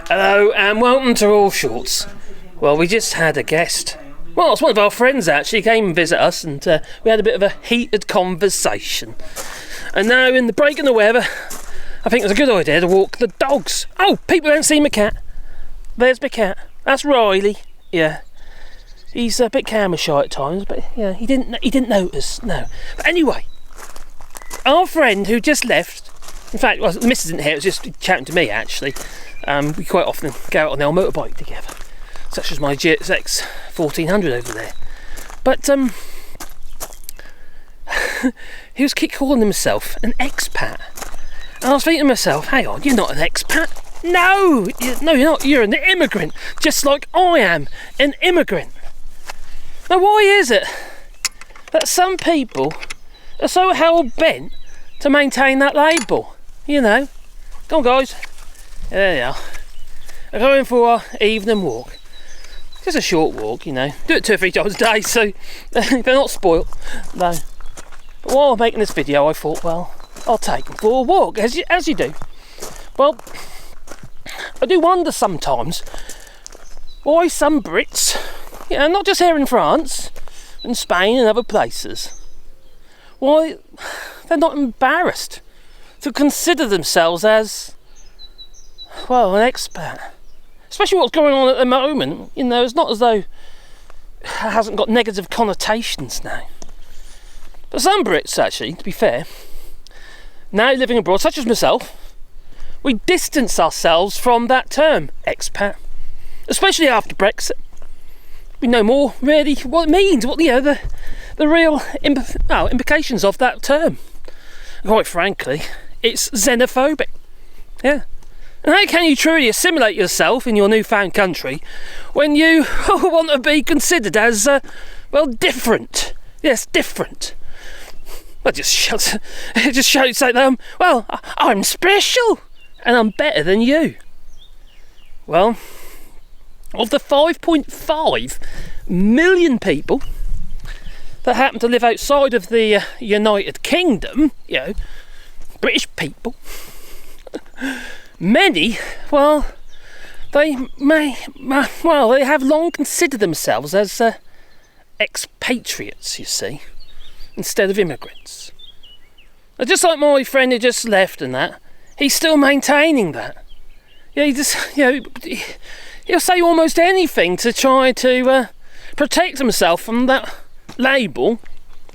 Hello and welcome to All Shorts. Well, we just had a guest. Well, it's one of our friends actually, came and visit us, and we had a bit of a heated conversation. And now, in the break in the weather, I think it's a good idea to walk the dogs. Oh, people haven't seen my cat. There's my cat. That's Riley. Yeah, he's a bit camera shy at times, but yeah, he didn't notice. No, but anyway, our friend who just left. In fact, well, the missus isn't here. It was just chatting to me actually. We quite often go out on our motorbike together, such as my GXX 1400 over there. But he was keep calling himself an expat, and I was thinking to myself, hang on, you're not an expat. No, you're not. You're an immigrant, just like I am an immigrant. Now, why is it that some people are so hell-bent to maintain that label? You know, come on guys, there they are. I'm going for our evening walk. Just a short walk, you know. Do it 2 or 3 times a day, so they're not spoilt. No. But while I'm making this video, I thought, well, I'll take them for a walk, as you do. Well, I do wonder sometimes why some Brits, you know, not just here in France, in Spain and other places, why they're not embarrassed to consider themselves as, well, an expat. Especially what's going on at the moment, you know, it's not as though it hasn't got negative connotations now. But some Brits, actually, to be fair, now living abroad, such as myself, we distance ourselves from that term, expat, especially after Brexit. We know more, really, what it means, what, you know, the real implications of that term. And quite frankly, it's xenophobic. Yeah. And how can you truly assimilate yourself in your newfound country when you want to be considered as, well, different? Yes, different. Well, it just shows like, well, I'm special and I'm better than you. Well, of the 5.5 million people that happen to live outside of the United Kingdom, you know, British people, many, well, they have long considered themselves as expatriates, you see, instead of immigrants. Now, just like my friend who just left and that, he's still maintaining that. Yeah, he'll say almost anything to try to protect himself from that label,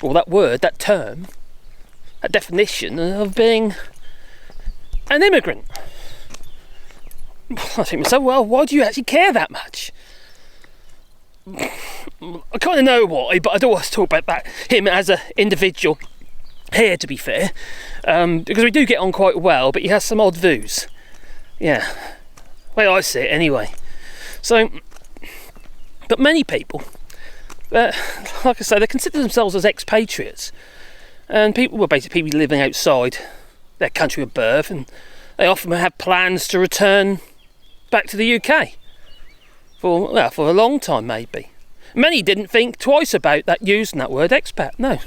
or that word, that term, that definition of being an immigrant. I think myself, well, why do you actually care that much? I kind of know why, but I don't want to talk about him as an individual here, to be fair, because we do get on quite well, but he has some odd views. Yeah, well, I see it anyway. So, but many people, like I say, they consider themselves as expatriates, and people were basically people living outside their country of birth, and they often have plans to return back to the UK for a long time, maybe. Many didn't think twice about using that word expat, no,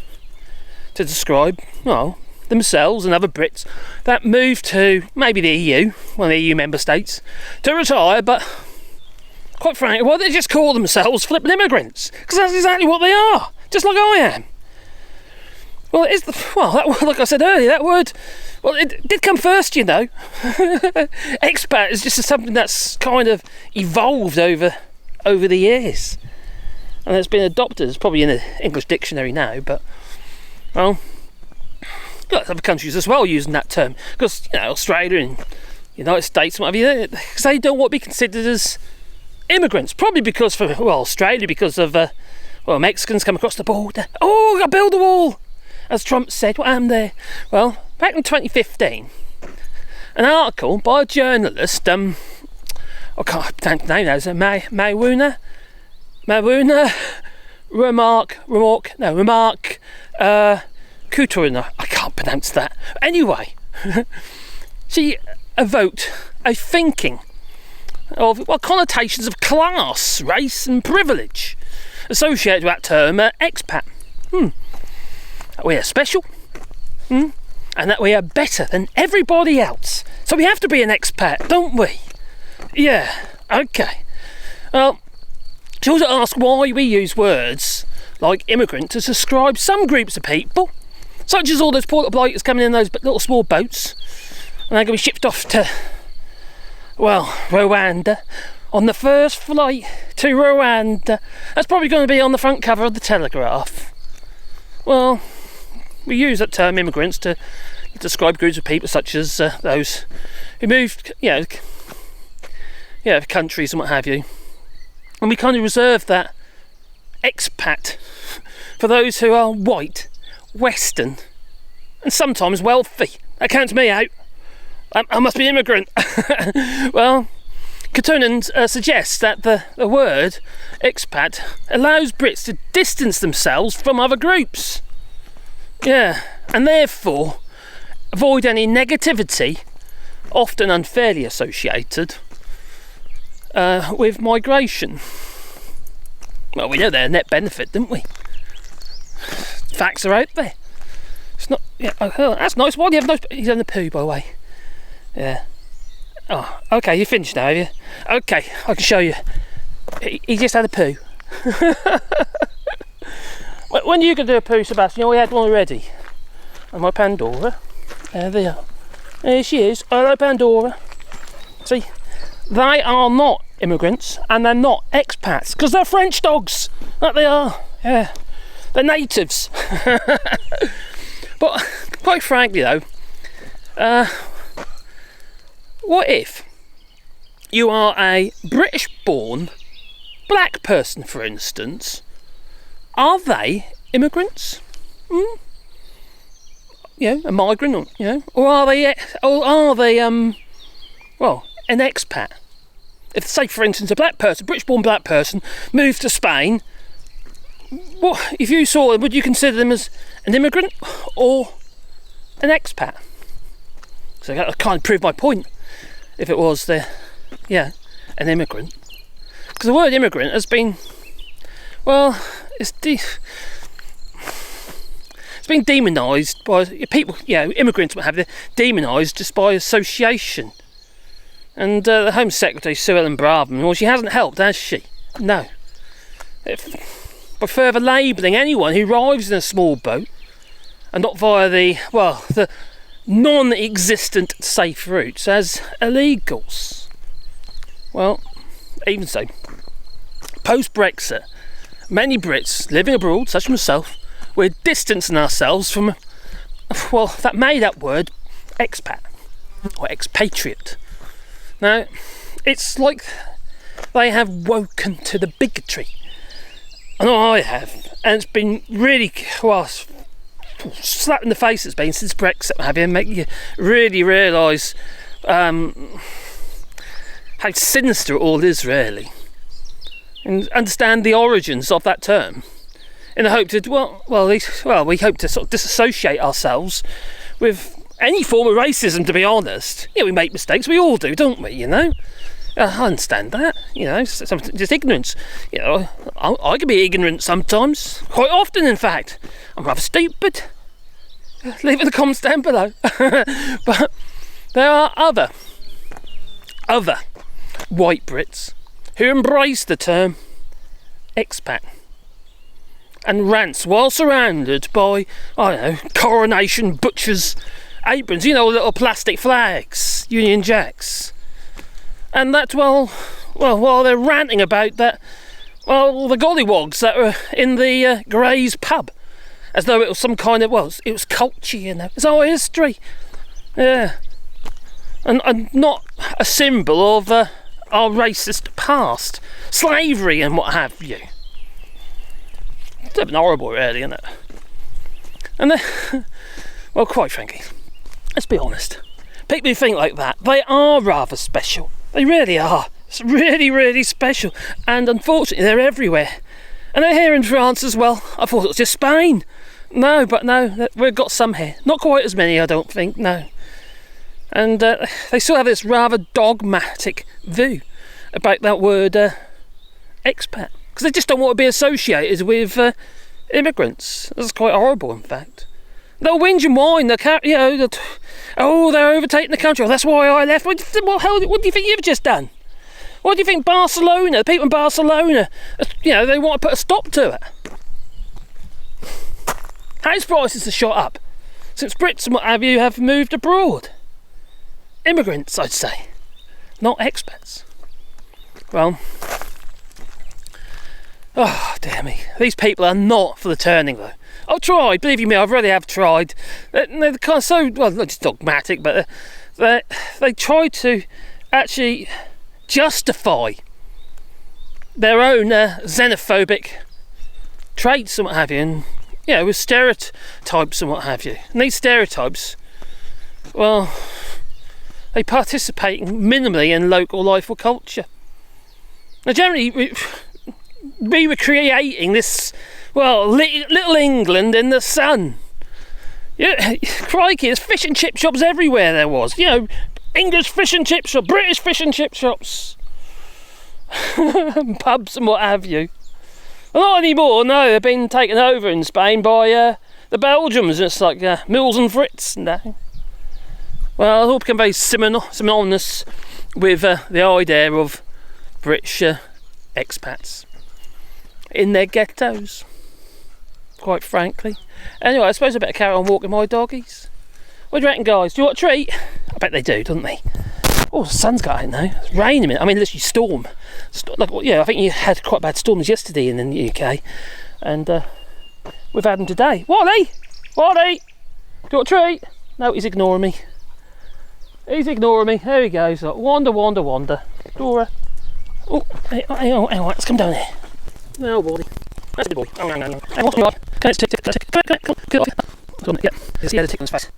to describe, well, themselves and other Brits that moved to maybe the EU, one of the EU member states, to retire, but quite frankly, well, they just call themselves flipping immigrants, because that's exactly what they are, just like I am. Well, like I said earlier, that word, well, it did come first, you know. Expat is just something that's kind of evolved over the years, and it's been adopted. It's probably in the English dictionary now, but, well, got other countries as well using that term, because, you know, Australia and United States and whatever, because they don't want to be considered as immigrants, probably because Australia, because of Mexicans come across the border. Oh, I build a wall, as Trump said. What happened there? Well, back in 2015, an article by a journalist, I can't pronounce the name now, Remark Couturina. I can't pronounce that. Anyway, she evoked a thinking of connotations of class, race and privilege associated with that term, expat. That we are special, and that we are better than everybody else. So we have to be an expat, don't we? Yeah, okay. Well, she also asked why we use words like immigrant to describe some groups of people, such as all those poor little blighters coming in those little small boats, and they're going to be shipped off to, well, Rwanda, on the first flight to Rwanda. That's probably going to be on the front cover of the Telegraph. Well, we use that term immigrants to describe groups of people such as those who moved, countries and what have you. And we kind of reserve that expat for those who are white, Western, and sometimes wealthy. That counts me out. I must be immigrant. Well, Katunen suggests that the word expat allows Brits to distance themselves from other groups. Yeah, and therefore avoid any negativity, often unfairly associated with migration. Well, we know they're a net benefit, don't we? Facts are out there. It's not. Yeah, oh, that's nice. Why do you have he's on the poo, by the way. Yeah. Oh, okay. You finished now, have you? Okay, I can show you. He just had a poo. When are you going to do a poo, Sebastian? Oh, we had one already. And my Pandora. There they are. There she is. Hello, Pandora. See, they are not immigrants and they're not expats because they're French dogs. That they are. Yeah. They're natives. But quite frankly, though, what if you are a British-born black person, for instance? Are they immigrants? A migrant, or are they an expat? If, say, for instance, a British-born black person, moved to Spain, what if you saw them? Would you consider them as an immigrant or an expat? So that kind of proved my point. If it was an immigrant, because the word immigrant has been, well, it's been demonised by people. Immigrants what have you, demonised just by association. And the Home Secretary, Sue Ellen Braverman, well, she hasn't helped, has she? No. By further labelling anyone who arrives in a small boat, and not via the non-existent safe routes, as illegals. Well, even so, post-Brexit, many Brits living abroad, such as myself, we're distancing ourselves from, that made-up word, expat, or expatriate. Now, it's like they have woken to the bigotry. I know I have, and it's been really, slap in the face it's been since Brexit, have you, make you really realise how sinister it all is, really, and understand the origins of that term, in the hope to we hope to sort of disassociate ourselves with any form of racism. To be honest, we make mistakes, we all do, don't we? I understand that, just ignorance. I can be ignorant sometimes, quite often in fact. I'm rather stupid. Leave it in the comments down below. But there are other white Brits who embrace the term expat and rants while surrounded by, coronation butchers' aprons, little plastic flags, Union Jacks. And that's, while they're ranting about that, the gollywogs that were in the Gray's pub, as though it was some kind of, it was culture, it's our history. Yeah. And not a symbol of our racist past, slavery and what have you. It's a bit horrible, really, isn't it? And then, quite frankly, let's be honest, people who think like that, they are rather special. They really are. It's really, really special. And unfortunately, they're everywhere. And they're here in France as well. I thought it was just Spain. No, we've got some here. Not quite as many, I don't think, no. And they still have this rather dogmatic view about that word expat. Because they just don't want to be associated with immigrants. That's quite horrible, in fact. They'll whinge and whine. They're overtaking the country. Oh, that's why I left. What the hell? What do you think you've just done? What do you think Barcelona, the people in Barcelona, you know, they want to put a stop to it? House prices have shot up since Brits and what have you have moved abroad. Immigrants, I'd say, not expats. Well, oh dear me, these people are not for the turning though. I've tried, believe you me, I really have tried. They're kind of so, well, not just dogmatic, but they try to actually justify their own xenophobic traits and what have you, and you know, with stereotypes and what have you. And these stereotypes, well, they participate minimally in local life or culture. Now, generally, we were creating this, well, little England in the sun. Yeah, crikey, there's fish and chip shops everywhere there was. You know, English fish and chip shop, British fish and chip shops, pubs and what have you. Well, not anymore, no, they've been taken over in Spain by the Belgians. It's like Mills and Fritz and that. Well, it's all become very synonymous with the idea of British expats in their ghettos, quite frankly. Anyway, I suppose I better carry on walking my doggies. What do you reckon, guys? Do you want a treat? I bet they do, don't they? Oh, the sun's got out now. It's raining. I mean, literally storm. Like, yeah, I think you had quite bad storms yesterday in the UK, and we've had them today. Wally! Wally! Do you want a treat? No, he's ignoring me. He's ignoring me. There he goes. Like, wander. Dora. Oh, hang on, let's come down here. Oh, boy. That's a good boy. Oh, no. Hang on, come on. Come on, yeah. See how the tick on his face.